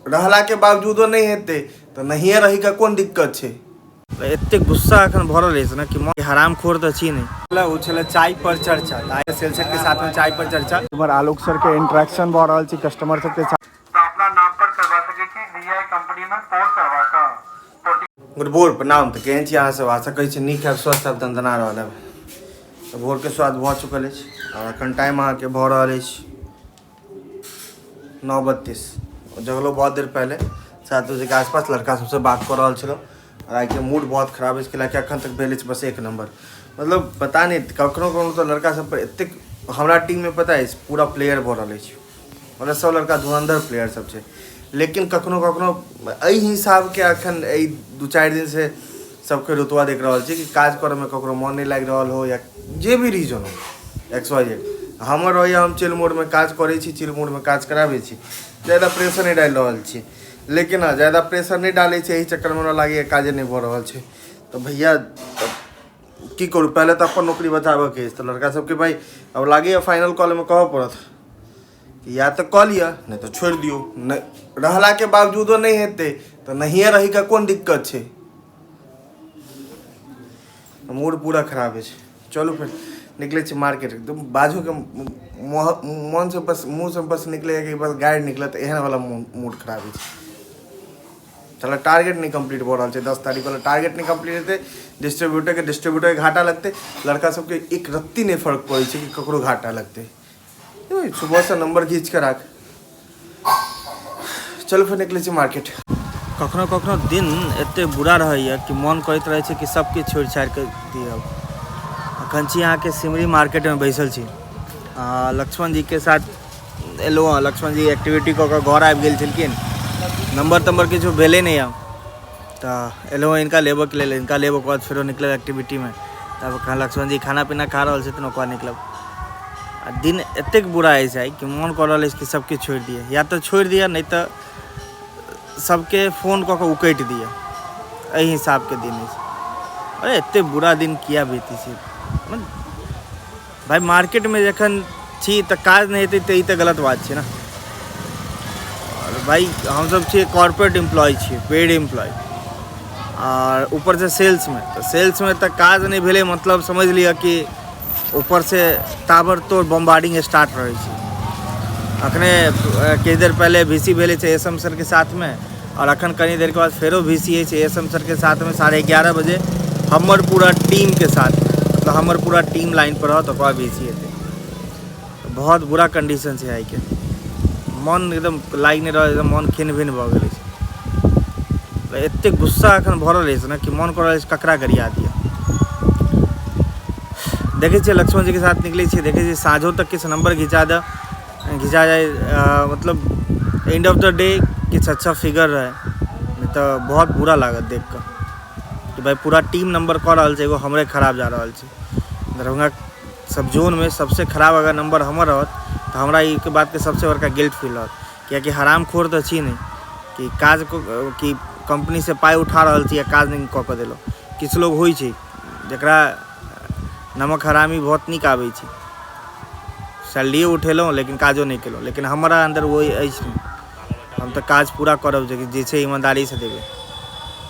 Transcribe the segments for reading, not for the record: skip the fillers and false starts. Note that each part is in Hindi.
रहला के बावजूदो नहीं हेते तो नहीं रही का कौन दिक्कत है। एते गुस्सा अखन भरल है ना कि मन हरामखोर तो छी नहीं। वो छले चाय पर चर्चा, आए सेल्सर के साथ में चाय पर चर्चा। बार आलोक सर के इंटरेक्शन बढ़ रहा है कस्टमर सब के साथ। तो अपना नाम पर करवा सके कि DI कंपनी में पोर्ट करवा का गुड बोर प्रणाम तो केहन छी अहाँ सब, आशा करै छी नीक है, स्वस्थ है, दंदना रहल है। तो भोर के स्वाद भऽ चुकल है और अखन टाइम अहाँ के भऽ रहल है 9:32। जगलो बहुत देर पहले 7 बजे के आसपास लड़का सबसे बात कर रहा छलो और आई के मूड बहुत खराब है इसके कि अखन तक भेल बस 1 नंबर। मतलब पता नहीं कखनो कखनो तो लड़का सब पर एतेक हमरा टीम में पता है पूरा प्लेयर भऽ रहल है, मतलब सब लड़का धुरंधर प्लेयर सब है। लेकिन कखनो कखनो एहि हिसाब के अखन 2-4 दिन से सबके रुतवा देख रहा है कि काज करे में ककरो मन नहीं लग रहा हो या जे भी रीजन हो XYZ। हमर रही हम चिल मोड में काज करे छी, चिल मोड में काज कराबे छी, ज़्यादा प्रेशर नहीं डाल रहा छी। लेकिन हाँ ज़्यादा प्रेशर नहीं डाले यही चक्कर में लगे काजे नहीं भऽ रहल छै। तो भैया की करूँ, पहले तो अपन नौकरी बचाबे के तो लड़का सबके भाई अब लगे फाइनल कॉल में कह पड़त कि या तो कह लिया नहीं तो छोड़ दियो, रहला के बावजूदो नहीं हेते तो नहीं रही का कौन दिक्कत है। मूड पूरा खराब है। चलो फिर निकले छी मार्केट, एकदम बाजू के मन से बस मुँह से बस निकले कि बस गाड़ी निकले तो एहन वाला मूड खराब है। चलो टारगेट नहीं कंप्लीट हो रहा है, 10 तारीख वाला टारगेट नहीं कंप्लीट होते, डिस्ट्रीब्यूटर के घाटा लगते, लड़का सबके एक रत्ती नहीं फर्क पड़े कि ककरो घाटा लगते। सुबह से नंबर खींच कर राख। चलो फिर निकले छी मार्केट। कखनो कखनो दिन एते बुरा रहे कि मन करते रहे कि सबके छोड़ छाड़ कर दिए। अखन छी यहाँ के सिमरी मार्केट में बैसल छी, लक्ष्मण जी के साथ एलो। लक्ष्मण जी एक्टिविटी को घर आबि गेल छलखिन, नंबर तंबर किछु भेले नहीं हम तो एलो इनका लेबो के लेल। इनका लेबो के बाद फिर निकलब एक्टिविटी में। तब लक्ष्मण जी खाना पीना खा रहा थे ओकर निकलब। दिन एतेक बुरा है कि मन कर रहा है कि सबके छोड़ दिए, या तो छोड़ दिया नहीं तो सबके फोन कऽ के उकटि दिया। एहि हिसाब के दिन है। अरे एते बुरा दिन किया बीती छी भाई। मार्केट में जखन छी तो काज नहीं हेतै तो ई तो गलत बात है ना। और भाई हम सब छी कॉर्पोरेट एम्प्लॉय छी, पेड एम्प्लॉय, और ऊपर से सेल्स में तो काज नहीं भेले मतलब समझ लिया कि ऊपर से ताबड़तोड़ बम्बार्डिंग स्टार्ट रहे छी। अखने किछु देर पहले VC भेले छै SM सर के साथ में, और अखन कनी देर के बाद फेरो VC है SM सर के साथ में 11:30 बजे हमर पूरा टीम के साथ, मतलब हमर पूरा टीम लाइन पर रह तो VC हेतै। बहुत बुरा कंडीशन है आई के, मन एकदम लाग नहीं रहा, एकदम मन खिन भिन भऽ गेल छै। एते गुस्सा अखन भरल है ना कि मन कर रहा है ककरा गरिया दिया। देखे छे लक्ष्मण जी के साथ निकले छे, देखे छे साँझों तक किस नंबर घिंचा जाए, मतलब एंड ऑफ द डे किस अच्छा फिगर रहे, नहीं तो बहुत बुरा लागत देख कर कि भाई पूरा टीम नंबर कऽ रहल छै, एगो हमरे खराब जा रहल छै। दरभंगा सब जोन में सबसे खराब अगर नंबर हमर रहत तो हमरा ई के बात के सबसे बड़का गिल्ट फील रहत, कियाकि हरामखोर तो छी नहीं कि काज कि कंपनी से पाई उठा रहल छी या काज नहीं कऽ के देलो। किछु लोग होइ छै जकरा नमक हरामी बहुत नीक आबै छै, सैलरी उठेलहुँ लेकिन काजो नहीं केलहुँ। लेकिन हमारा अंदर वो अछि नहीं, हम तो काज पूरा करब जे छै ईमानदारी से देबै।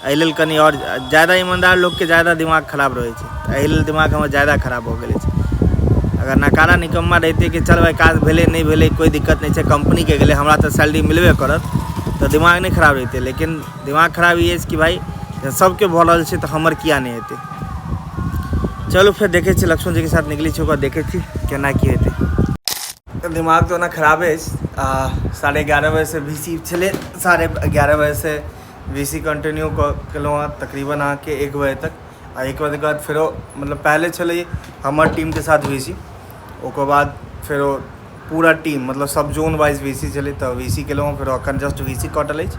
एहि लेल कनि और ज़्यादा ईमानदार लोग के ज़्यादा दिमाग खराब रहे छै, एहि लेल दिमाग हमर ज़्यादा खराब हो गेल छै। अगर नकारा निकम्मा रहते कि चल भाई काज भेले नहीं भेले कोई दिक्कत नहीं है, कंपनी के गेले हमरा तो सैलरी मिलबे करत तो दिमाग नहीं खराब रहते। लेकिन दिमाग खराब ये कि भाई सबके भऽ रहल छै तो हमर किया नहीं हेतै। चलो फिर देखे छी लक्ष्मण जी के साथ निकली छी, देखे छी केना की हेतै। दिमाग तो ना खराब है। 11:30 बजे से VC छले, 11:30 बजे से VC कंटिन्यू केलहुँ तकरीबन अहाँ के 1 बजे तक। आ 1 बजे के बाद फिर मतलब पहले छले हमर टीम के साथ VC, ओकर बाद फिर पूरा टीम मतलब सब जोन वाइज VC छले तो VC केलहुँ। फिर अखन जस्ट VC कटल अछि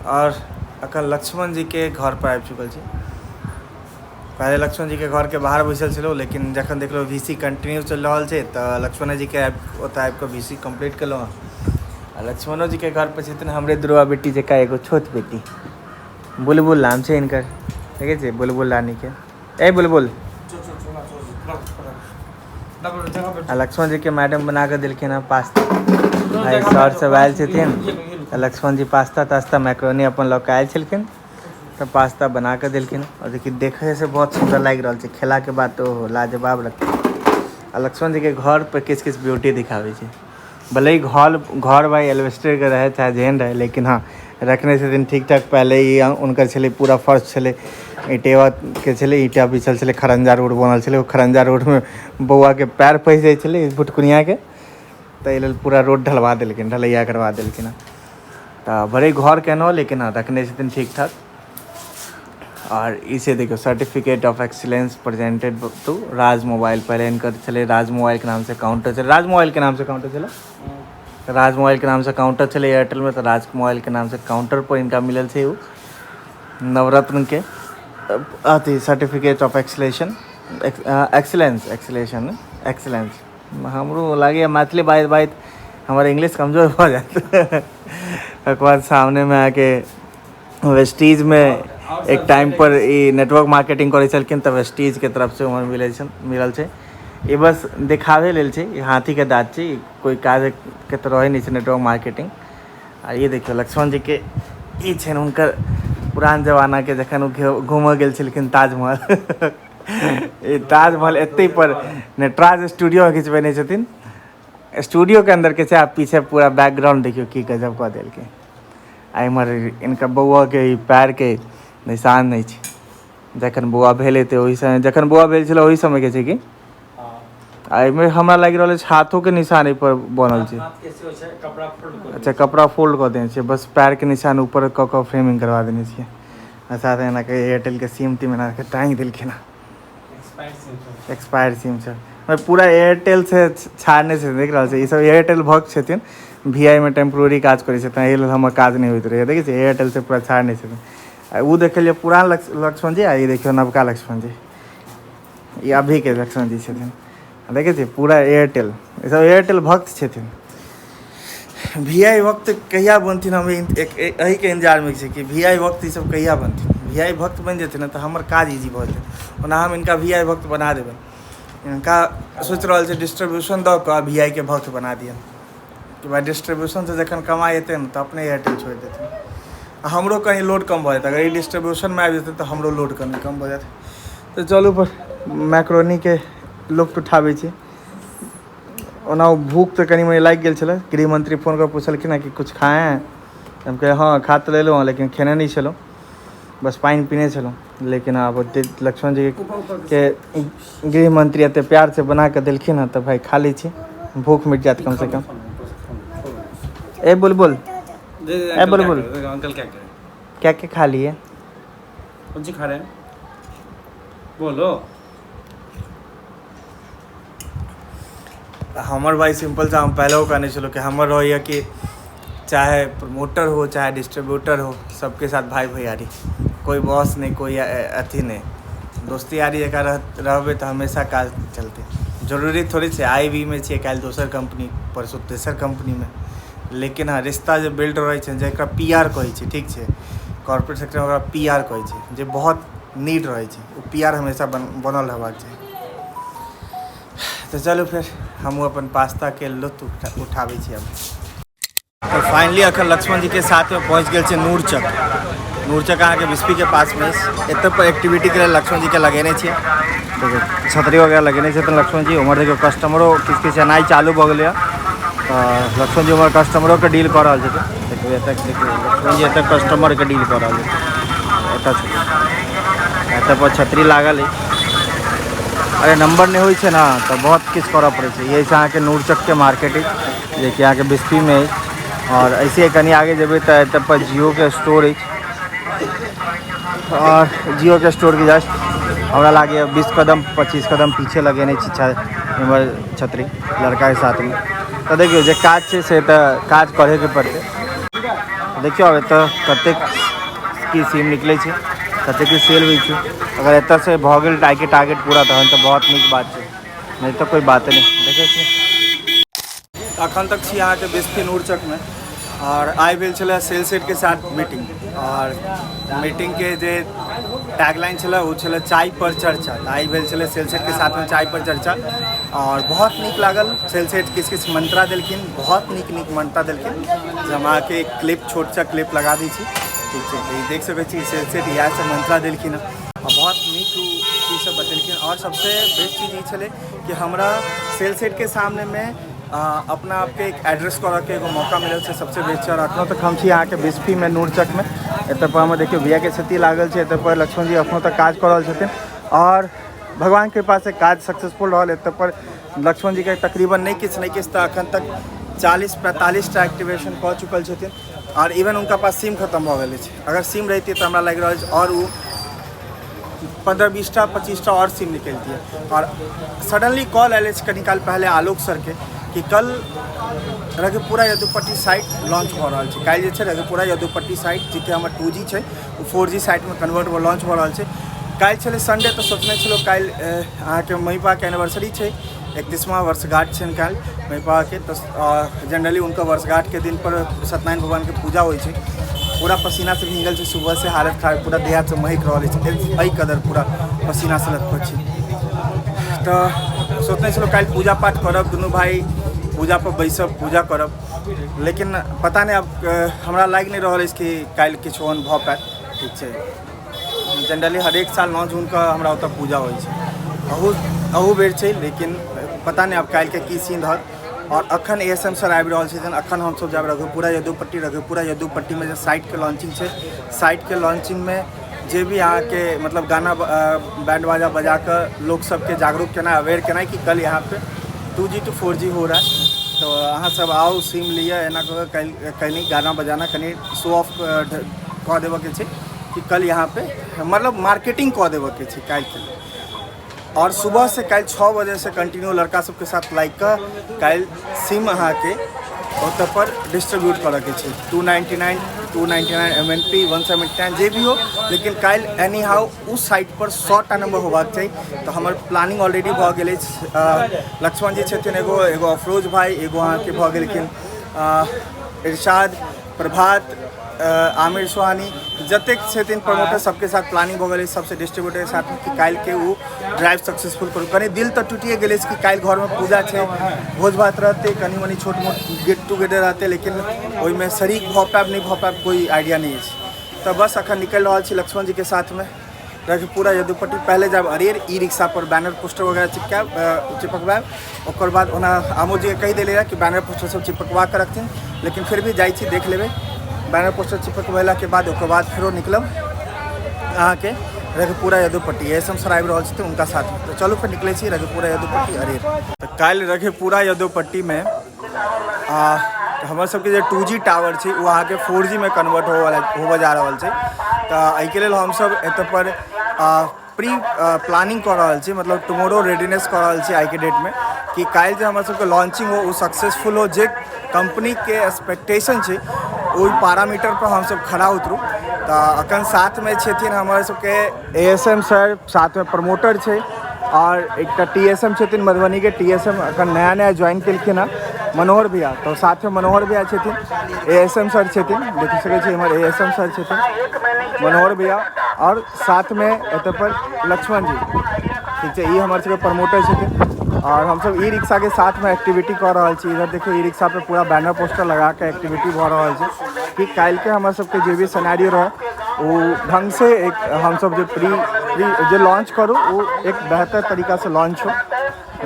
और अखन लक्ष्मण जी के घर पर आबि चुकल छी। पहले लक्ष्मण जी के घर के बाहर बैसल छलहुँ, लेकिन जखन देखलो VC कंटिन्यू चल रहा है तो लक्ष्मण जी के ओतऽ आबि कऽ VC कंप्लीट केलहुँ। लक्ष्मणो जी के घर पर छथिन हमरे दुर्वा बेटी जका एगो छोट बेटी, बुलबुल नाम छै इनकर, देखे छै बुलबुल रानी के। ए बुलबुल लक्ष्मण जी के मैडम बना के दिलखिन हँ पास्ता। भाई सर सब आयल छथिन लक्ष्मण जी पास्ता तास्ता मैक्रोनी अपन लऽ के आयल छलखिन तऽ पास्ता बना के देलखिन और देखिए देखे से बहुत सुंदर लागि रहल छै, खेला के बाद तो लाजवाब लगतै। आ लक्ष्मण जी के घर पर किस किस ब्यूटी दिखावे छै, भले ही घर भाई एल्वेस्टर के रहे चाहे जेहन रहे, लेकिन हाँ रखने से दिन ठीक ठाक। पहले ही उनकर छलै पूरा फर्श छलै ईटेवा के छलै, ईटा बिछल छलै, खरंजा रोड बनल छलै, खरंजा रोड में बौआ के पैर फंस जाइ छलै भुटकुनिया के, ताहि लेल पूरा रोड ढलवा देलखिन, ढलैया करवा देलखिन। तो बड़े घर केनो, लेकिन हाँ रखने से दिन ठीक ठाक। और इसे देखो certificate of excellence presented to Raj mobile. पहले इनका चले राज मोबाइल के नाम से काउंटर चले, राज मोबाइल के नाम से काउंटर चला, राज मोबाइल के नाम से काउंटर चले एयरटेल में, तो राज मोबाइल के नाम से काउंटर पर इनका मिलल है वो नवरत्न के अथी सर्टिफिकेट ऑफ एक्सीलेंस। हमरो लगे मैथिली बात बात हमारे इंग्लिश कमज़ोर हो जाता है। एक बार सामने में आके वेस्टीज में एक टाइम पर ये नेटवर्क मार्केटिंग करे छलखिन, तब वेस्टीज के तरफ से उमर मिलल छै। ये बस दिखावे लेल छै, ये हाथी के दाँत छै, कोई काज के तो रहे नहीं छै नेटवर्क मार्केटिंग। आ ये देखियो लक्ष्मण जी के ई छै हुनकर पुरान जमाना के जखन घूमऽ गेल छलखिन ताजमहल। ये ताजमहल एते पर नटराज स्टूडियो खिंचबेने छथिन, स्टूडियो के अंदर के छै। आप पीछे पूरा बैकग्राउंड देखियो की गजब कऽ देलकै। आ इमहर इनका बौआ के पैर के निशान नहीं छै, जखन बौआ भेल हेतै ओहि समय, जखन बौआ भेल छलै ओहि समय के छै कि एहिमे हमरा लागि रहल छै हाथों के निशान पर बनल छै। अच्छा कपड़ा फोल्ड कऽ देने छै, बस पैर के निशान ऊपर कऽ के फ्रेमिंग करवा देने छियै। आ साथ एना के एयरटेल के सिम तीम एना के टाँग देलखिन, एक्सपायर्ड सिम छै। पूरा एयरटेल से छाड़ने से देख रहल छै, ई सब एयरटेल भक्त छथिन, VI में टेम्प्रोरी काज करै छथिन, एहि लेल हमर काज नहीं होइत रहैए। देखै छियै एयरटेल से पूरा छाड़ने छथिन। वो देख लिये पुरान लक्ष्मण जी, आ ये देखियो नवका लक्ष्मण जी, ये अभी के लक्ष्मण जी छथिन। देखे छियै पूरा एयरटेल, ये सब एयरटेल भक्त छथिन। VI भक्त कहिया बनथिन, हम एही के इंतजार में छै कि VI भक्त ई सब कहिया बनथिन। VI भक्त बन जेथिन न तऽ हमर काज इजी भऽ जेतै, ओना हम इनका VI भक्त बना देबै। इनका सोच रहल छै डिस्ट्रीब्यूशन दऽ कऽ VI के भक्त बना दियन, कि भाई डिस्ट्रीब्यूशन से जखन कमाई हेतै न तऽ अपने एयरटेल छोड़ि देथिन। हमरो कहीं लोड कम भऽ जेतै, अगर ई डिस्ट्रीब्यूशन में आबि जेतै तऽ हमरो लोड कनि कम भऽ जेतै। तऽ चलू पर मैक्रोनी के लुत्फ उठाबै छी। ओना भूख तो कनी मनी लागि गेल छलै, गृह मंत्री फोन कर पूछलखिन है कि कुछ खाए हैं, हम कहे हाँ खा तो लेलहुँ लेकिन खेने नहीं छलहुँ, बस पानी पीने छलहुँ। लेकिन अब लक्ष्मण जी के गृह मंत्री एते प्यार से बना के देलखिन है, तो भाई खा ली छी, भूख मिट जात कम से कम। ए बुलबुल, ए बुलबुल, अंकल क्या क्या खा लिए? कौन सी खा रहे हैं बोलो। हमर भाई सिंपल सा, हम पहले वो कहने चलो कि हमर रहिए कि चाहे प्रमोटर हो चाहे डिस्ट्रीब्यूटर हो, सबके साथ भाई भैयारी, कोई बॉस नहीं, कोई अथी नहीं, दोस्ती यारी जगह रहबे तो हमेशा काज चलते। जरूरी थोड़ी छै IB में छिए, काल्हि दोसर कंपनी, परसों तेसर कंपनी में, लेकिन हाँ रिश्ता जो बिल्ड रहे छै, जकरा PR कहै छै, ठीक छै, कॉर्पोरेट सेक्टर में ओकरा PR कहै छै, जे बहुत नीड रहे छै, वो PR हमेशा बनल रहबाक चाही। तो चलो फिर हम अपन पास्ता के लुत्फ उठाबै छी। अब तो फाइनली अखन लक्ष्मण जी के साथ में पहुँच गए छे नूरचक। नूरचक अहाँ के बिस्पी के पास में, एत पर एक्टिविटी के लिए लक्ष्मण जी के लगेने छे, तो छतरी वगैरह लगेने छे। तो लक्ष्मण जी उमर देखियो कस्टमरों किस एनाई चालू भऽ गेलै, तो लक्ष्मण जी उमर कस्टमरों के डील कर रहल छथिन। देखियो एतऽ लक्ष्मण जी एतऽ कस्टमर के डील कर रहल छथिन, एतऽ पर छतरी लागल है। अरे नंबर नहीं हुई ना तो बहुत किस करऽ पड़े छै। यही से अहाँके नूरचक के मार्केट है, जे कि अहाँके बिस्पी में है। और ऐसे कहीं आगे जेबै तो एतऽ पर जियो के स्टोर है, और जियो के स्टोर के जस्ट हमरा लागे 20 कदम 25 कदम पीछे लगेने इमहर छतरी लड़का के साथ में। तो देखियो जे काज छै से तऽ काज करे के पड़ते। देखियो अब एतऽ कतेक की सिम निकले छै, कतेक की सेल होइ छै। अगर एतऽ से भऽ गेल टारगेट पूरा तहन तऽ बहुत नीक बात छै, नहीं तो कोई बात नहीं। देखे छी अखन तक छी अहाँके बिस्पी नूरचक में, और आइ भेल छलै सेल्सेट के साथ मीटिंग, और मीटिंग के जे टैगलाइन छलै वो छलै चाय पर चर्चा। आइ भेल छलै सेल्सेट के साथ में चाय पर चर्चा, और बहुत नीक लागल। सेल सेट किस किस मंत्रा दिलखिन, बहुत नीक नीक मंत्रा दिलखिन जे हम अहाँके एक क्लिप छोट सा क्लिप लगा दी छी, ठीक छै। ई देख सकै छी सेल सेट इएह सब मंत्रा दिलखिन और बहुत नीक चीज सब बतेलखिन। और सबसे बेस्ट चीज़ ये छलै कि हमरा सेल सेट के सामने में अपना आपके एक एड्रेस करऽ के एगो मौका मिलल छै, सबसे बेस्ट। और अखनो तक हम छी अहाँके बिस्फी में नूरचक में, एतऽ पर हम देखियो बिया के क्षति लागल छै, एतऽ पर लक्ष्मण जी अखनो तक काज कर रहल छथिन और भगवान के कृपा से काज सक्सेसफुल रहल। एतऽ पर लक्ष्मण जी के तकरीबन नहीं किछ तो अखन तक 40-45 टा एक्टिवेशन कऽ चुकल छथिन और इवन उनका पास सिम खत्म भऽ गेल छै। अगर सिम रहती तो हमरा लागि रहल छै और वो 15-20 टा 25 टा और सिम निकलती है। और सडनली कॉल आयल कनी काल पहले आलोक सर के कि कल रघुपुरा यदुपट्टी साइट लॉन्च हो रहा है। काल्हि जे छै रघुपुरा यदुपट्टी साइट जे कि हमर 2G छै वो 4G साइट में कन्वर्ट लॉन्च हो रहा है। काल्हि छलै संडे तो सोचने छलो काल्हि अहाँके महिपा के एनिवर्सरी छै, 31वां वर्षगांठ छै काल्हि महिपा के। तो जनरली उनका वर्षगांठ के दिन पर सत्यनारायण भगवान के पूजा होइ छै। पूरा पसीना से भींगल छै, सुबह से हालत खराब, पूरा देह हाथ से महक रहल छै, एहि कदर पूरा पसीना से लथपथ छै। तो सोचने छलो काल्हि पूजा पाठ करब, दुनू भाई पूजा पर बैसब, पूजा करब, लेकिन पता नहीं अब हमरा लागि नहीं रहल कि काल्हि किछु ओहन भऽ पाएत, ठीक छै। जनरली हर एक साल 9 जून का हमरा ओतऽ पूजा होइ छै, अहू बेर छै, लेकिन पता नहीं अब काल्हि के की सीन रहत। और अखन ASM सर आबि रहल छथिन, अखन हम सब जाब रघुपुरा यदुपट्टी में जे साइट के लॉन्चिंग छै, साइट के लॉन्चिंग में जे भी यहाँ के मतलब गाना बैंड बाजा बजा कर लोग सबके जागरूक केना, अवेयर केना कि कल यहाँ पे 2G to 4G हो रहा है। तो अहाँ सब आओ, सिम लिया, एना कहीं गाना बजाना कहीं शो ऑफ कऽ देबऽ के छै कि कल यहाँ पे मतलब मार्केटिंग कऽ देबऽ के छै काल्हि के। और सुबह से कल 6 बजे से कंटिन्यू लड़का सबके साथ लाइक कर कल सिम अहाँ के ओतऽ पर डिस्ट्रीब्यूट करऽ के छै। 299 MNP 179 जे भी हो, लेकिन कल एनी हाउ उस साइट पर 100 टा नंबर होबाक चाहिए। तो हमार प्लानिंग ऑलरेडी भऽ गेल अछि। लक्ष्मण जी छथिन, एगो अफरोज भाई, एगो अहाँ के भऽ गेलखिन इरशाद, प्रभात, आमिर सुहानी, जतेक छथिन प्रमोटर सबके साथ प्लानिंग हो गई, सबसे डिस्ट्रीब्यूटर के साथ कि काल्हि के वो ड्राइव सक्सेसफुल करूँ। कनी दिल तो टूटिए गए कि काल्हि घर में पूजा है, भोज भात रहते, कनी मनी छोट मोट गेट टुगेदर रहते, लेकिन ओहिमे शरीक भऽ पाएब नहीं भऽ पाएब कोई आइडिया नहीं है। तो बस अखन निकल रहा छी लक्ष्मण जी के साथ में रघुपुरा यदुपट्टी। पहले जब अरेर ई रिक्शा पर बैनर पोस्टर वगैरह चिपकवाएब, ओकर बाद ओना आमोद जी के कही देले कि बैनर पोस्टर सब चिपकवा कर रखथिन, लेकिन फिर भी जाइ छी देख लेबै बैनर पोस्टर चिपकवेला के बाद। ओकर बाद फिर निकलब अहाँ के रघुपुरा यदुपट्टी। ASM सर आबि रहल छथिन उनका साथ में। तो चलू फिर निकले छी रघुपुरा यदुपट्टी अरेर। तो काल्हि रघुपुरा यदुपट्टी में हमर सबके जे 2G टावर छै वो अहाँके 4G में कन्वर्ट होबऽ जा रहल छै। तो एहिके लेल हमसब एतऽ पर प्री प्लानिंग कर रहल छी, मतलब टुमोरो रेडीनेस कर रहल छी आई के डेट में कि काल्हि जे हमर सबके लॉन्चिंग हो वो सक्सेसफुल हो। जे कंपनी के एक्सपेक्टेशन छै ओहि पैरामीटर पर हम सब खड़ा उतरू। तो अखन साथ में छथिन हमर सबके ASM सर, साथ में प्रमोटर छै और एक TSM छथिन मधुबनी के। TSM अखन नया ज्वाइन केलखिन हँ, मनोहर भैया। तो साथ में मनोहर भैया छथिन, ASM सर छथिन, देख सकै छी हमर ASM सर छथिन, मनोहर भैया, और साथ में एतऽ पर लक्ष्मण जी, ठीक है, ये हमारे सबके प्रमोटर छथिन। और हम सब ई रिक्शा के साथ में एक्टिविटी कर रहा छी। इधर देखियो ई रिक्शा पे पूरा बैनर पोस्टर लगा के एक्टिविटी भऽ रहल छै कि काल्हि के हमर सबके जे भी सिनेरियो रहे वो ढंग से एक हम सब जो लॉन्च करूँ वो एक बेहतर तरीका से लॉन्च हो।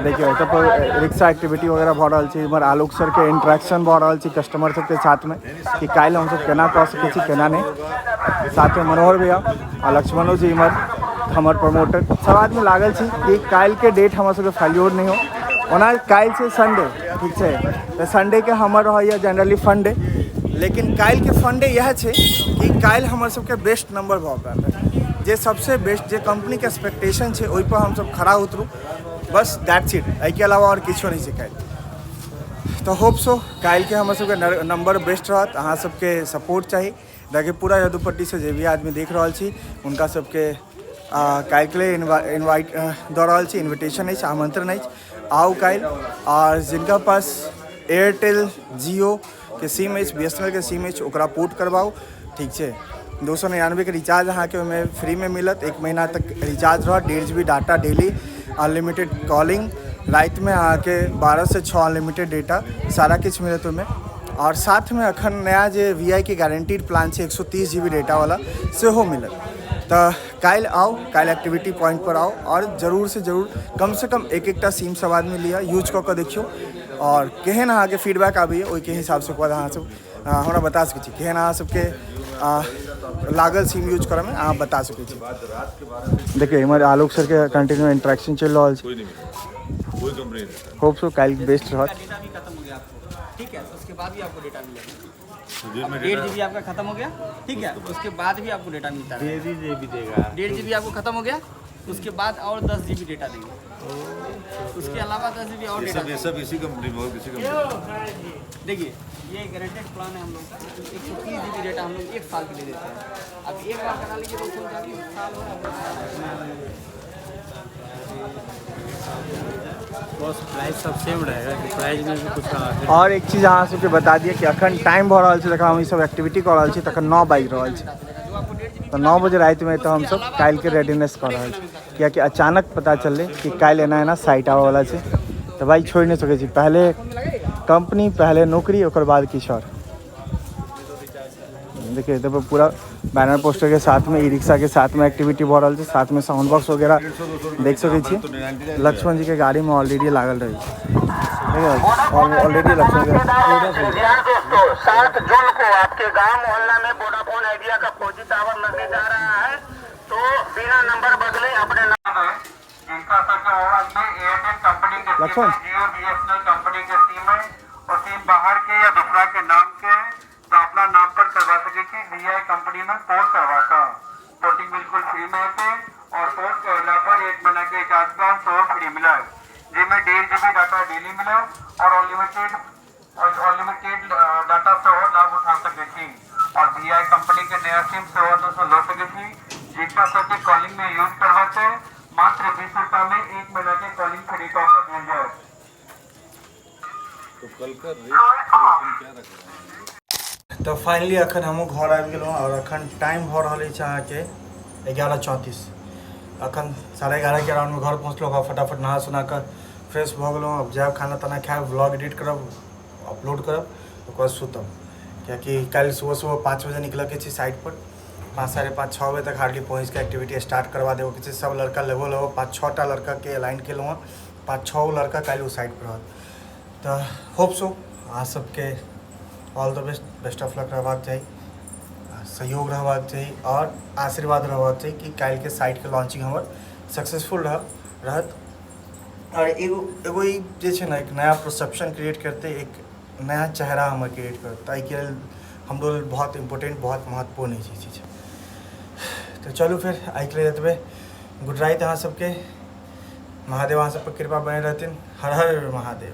देखियो एतऽ पर रिक्शा एक्टिविटी वगैरह भऽ रहल छै। इमहर आलोक सर के इंटरेक्शन भऽ रहल छै कस्टमर सबके साथ में कि काल्हि हम सब केना कऽ सकै छी केना नहीं। साथ में मनोहर भैया और लक्ष्मणो जी इमहर हमर प्रमोटर सब आदमी लागल छी कि काल्हि के डेट हमर सबके फेल्योर नहीं हो। ओना काल्हि से संडे, ठीक है, तो संडे के हमर रहैया जनरली फन डे, लेकिन काल्हि के फन डे यह छै कि काल्हि हमर सबके बेस्ट नंबर भऽ पाएत, जे सबसे बेस्ट जे कंपनी के एक्सपेक्टेशन छै ओहि पर हम सब खड़ा उतरू। बस दैट्स इट, एहिके अलावा और किछो नहीं छै काल्हि। तो होप सो काल्हि के हमर सबके नंबर बेस्ट रहत। अहाँ सबके सपोर्ट चाहिए। रघुपुरा यदुपट्टी से जे भी आदमी देख रहल छी उनका सबके काल्हि के लिए इन्वाइट दऽ रहल छी, इन्विटेशन अछि, आमंत्रण अछि, आओ काल्हि। और जिनका पास एयरटेल जियो के सिम अछि, BSNL के सिम अछि, ओकरा पोर्ट करवाओ, ठीक है। 299 के रिचार्ज अहाँ के फ्री में मिलत, 1 महीना तक रिचार्ज रह, 1.5 GB data daily, unlimited calling रात में आके 12 से 6 अनलिमिटेड डेटा सारा किछ मिले तुम्हें। और साथ में अखन नया जो VI के गारंटीड प्लान है 130 GB डेटा वाला सेहो मिलत। तो कल आओ, कल एक्टिविटी पॉइंट पर आओ और जरूर से जरूर कम से कम एक सिम सब आदमी लिया यूज कऽ देखियो और केहन अहाँके फीडबैक आबैए ओहिके हिसाब से अहाँ सब हमरा बता सकै छी केहन अहाँ सबके लागल सिम यूज करऽ में अहाँ बता सकै छी। देखिए इमहर आलोक सर के कंटिन्यू इंटरेक्शन चल रहा है। होप सो कल बेस्ट रहत। ठीक है, उसके बाद भी आपको डेटा मिलेगा। 1.5 GB आपका खत्म हो गया, ठीक है, उसके बाद भी आपको डेटा मिलता है। 1.5 GB आपको खत्म हो गया, उसके बाद और 10 GB डेटा देंगे। उसके अलावा 10 GB और डेटा सब इसी कंपनी में किसी कंपनी। देखिए ये गारंटेड प्लान है हम लोग का। 130 GB डेटा हम लोग 1 साल के लिए देते हैं। अब एक बार करा लीजिए तो साल हो बस प्राइस सब सेम रहेगा कि प्राइस में भी कुछ। और एक चीज़ अहाँ सबके बता दिए कि अखन टाइम भऽ रहल छै, तखन हम ई सब एक्टिविटी कऽ रहल छी, तखन 9 बाजि रहल छै। तो 9 बजे रात में तो हम सब कल के रेडीनेस कर रहा है, कियाकि अचानक पता चलले कि कल एना साइट आवे वाला है। तो भाई छोड़ नहीं सके छी, पहले कंपनी पहले नौकरी और बाद किछु और। देखिए तो पूरा बैनर पोस्टर के साथ में ई रिक्शा के साथ में एक्टिविटी हो रहा है, साथ में साउंड बॉक्स वगैरह देख सके छी। लक्ष्मण जी के गाड़ी में ऑलरेडी लागल रही ऑलरेडी लक्ष्मण जी 7 जून को आपके गांव मोहल्ला में वोडाफोन आइडिया का 4G टावर लगने जा रहा है। तो बिना नंबर बदले अपने इंफ्रास्ट्रक्चर में एयरटेल कंपनी के लक्ष्मण जियो BSNL कंपनी के सिम है और सिम बाहर के या दूसरा के नाम के तो अपना नाम पर करवा सके कि VI कंपनी में पोर्ट करवाता। पोर्टिंग बिल्कुल फ्री में है और पोर्ट करने पर 1 महीना के रिचार्ज प्लान सो फ्री मिला है, जिसमें 1.5 GB डाटा डेली मिला और अनलिमिटेड डाटा से और लाभ उठा सके थी। और VI कंपनी के नया सिम से और तो लो सके थी, जिसका सबके कॉलिंग में यूज करवाते मात्र 20 रुपये में 1 महीना के कॉलिंग फ्री का ऑफर मिल जाए। तो कल का रेट क्या रखा है? तो फाइनली अखन हम घर आबि गेलहुँ और अखन टाइम भऽ रहल अछि अहाँके 11:34। अखन 11:30 के अराउंड में घर पहुँचलहुँ। फटाफट नहा सुना कर फ्रेश भऽ गेलहुँ। अब जायब खाना ताना खायब, व्लॉग एडिट करब, अपलोड करब, ओकर बाद सुतब। कियाकि कल सुबह 5 बजे निकलके छी साइट पर। 5, 5:30, 6 बजे तक हार्डली पहुँच के एक्टिविटी स्टार्ट करवा देबो कि सब लड़का लेवल 5-6 लड़का के अलाइन केलहुँ। 5-6 लड़का कल वो साइट पर रहत। तो होप सो अहाँ सबके all the best of luck रहबाक चाहिए, सहयोग रहबाक चाहिए और आशीर्वाद रहबाक चाहिए कि कल के साइट के लॉन्चिंग हमर सक्सेसफुल रहत। और एगो ई जे छै ना एक नया परसेप्शन क्रिएट करते, एक नया चेहरा हमर क्रिएट करत। ताकि हमरो लेल बहुत इम्पोर्टेंट, बहुत महत्वपूर्ण है चीज़। तो चलू फिर आई के लिए जतबे गुड राइट अहाँ सबके। महादेव अहाँ सब पर कृपा बने रहथिन। हर हर महादेव।